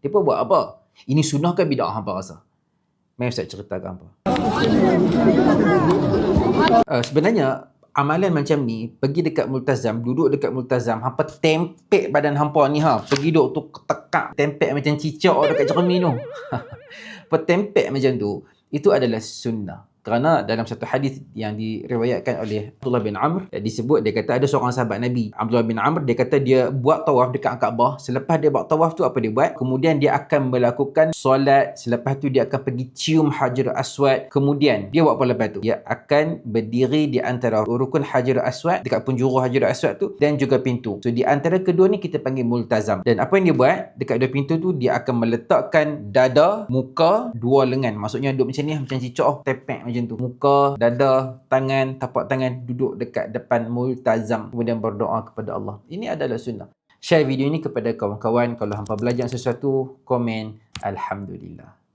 Mereka buat apa? Ini sunnah ke bid'ah hampa rasa? Mari Ustaz ceritakan apa. Sebenarnya amalan macam ni, pergi dekat multazam, duduk dekat multazam, hampa tempek badan hampa ni pergi duduk tu tekak, tempek macam cicak dekat cermin tu. Hampa tempek macam tu, itu adalah sunnah. Kerana dalam satu hadis yang diriwayatkan oleh Abdullah bin Amr, disebut, dia kata ada seorang sahabat Nabi, Abdullah bin Amr, dia kata dia buat tawaf dekat Kaabah. Selepas dia buat tawaf tu, apa dia buat? Kemudian dia akan melakukan solat, selepas tu dia akan pergi cium Hajar Aswad. Kemudian dia buat apa lepas tu? Dia akan berdiri di antara rukun Hajar Aswad, dekat penjuru Hajar Aswad tu, dan juga pintu. So di antara kedua ni kita panggil multazam. Dan apa yang dia buat? Dekat dua pintu tu, dia akan meletakkan dada, muka, dua lengan. Maksudnya duduk macam ni, macam cicak, tepek macam tu. Muka, dada, tangan, tapak tangan, duduk dekat depan multazam, kemudian berdoa kepada Allah. Ini adalah sunnah. Share video ini kepada kawan-kawan. Kalau hampa belajar sesuatu, komen Alhamdulillah.